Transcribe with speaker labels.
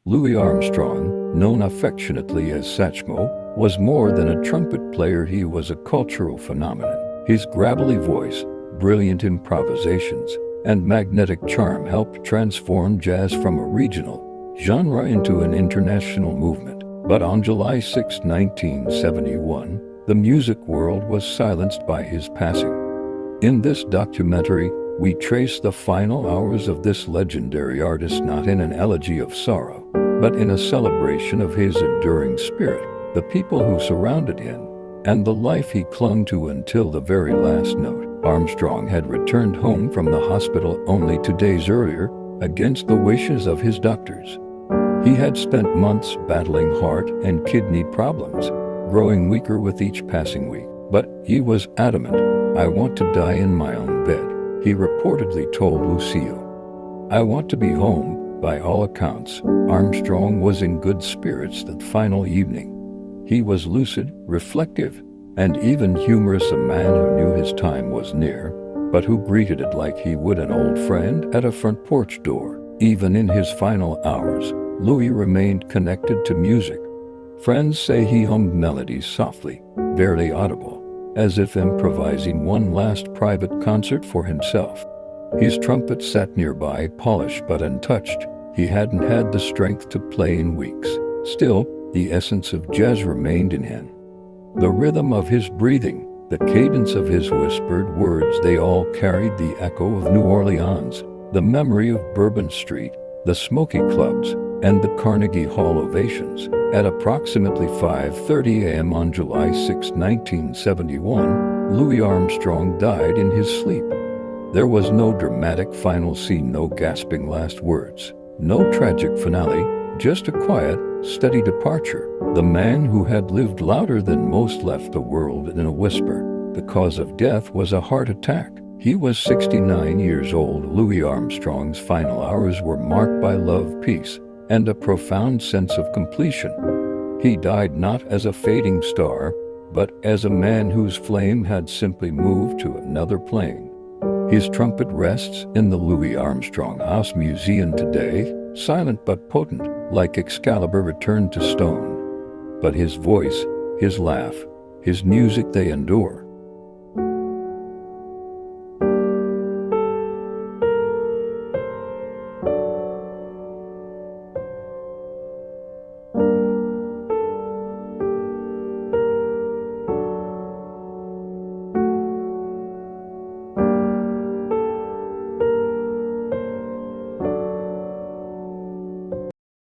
Speaker 1: Louis Armstrong, known affectionately as Satchmo, was more than a trumpet player. He was a cultural phenomenon. His gravelly voice, brilliant improvisations, and magnetic charm helped transform jazz from a regional genre into an international movement. But on July 6, 1971, the music world was silenced by his passing. In this documentary, we trace the final hours of this legendary artist not in an elegy of sorrow, but in a celebration of his enduring spirit, the people who surrounded him, and the life he clung to until the very last note. Armstrong had returned home from the hospital only 2 days earlier, against the wishes of his doctors. He had spent months battling heart and kidney problems, growing weaker with each passing week. But he was adamant. "I want to die in my own bed," he reportedly told Lucille. "I want to be home." By all accounts, Armstrong was in good spirits that final evening. He was lucid, reflective, and even humorous, a man who knew his time was near, but who greeted it like he would an old friend at a front porch door. Even in his final hours, Louis remained connected to music. Friends say he hummed melodies softly, barely audible, as if improvising one last private concert for himself. His trumpet sat nearby, polished but untouched. He hadn't had the strength to play in weeks. Still, the essence of jazz remained in him. The rhythm of his breathing, the cadence of his whispered words, they all carried the echo of New Orleans, the memory of Bourbon Street, the smoky clubs, and the Carnegie Hall ovations. At approximately 5:30 a.m. on July 6, 1971, Louis Armstrong died in his sleep. There was no dramatic final scene, no gasping last words, no tragic finale, just a quiet, steady departure. The man who had lived louder than most left the world in a whisper. The cause of death was a heart attack. He was 69 years old. Louis Armstrong's final hours were marked by love, peace, and a profound sense of completion. He died not as a fading star, but as a man whose flame had simply moved to another plane. His trumpet rests in the Louis Armstrong House Museum today, silent but potent, like Excalibur returned to stone. But his voice, his laugh, his music, they endure.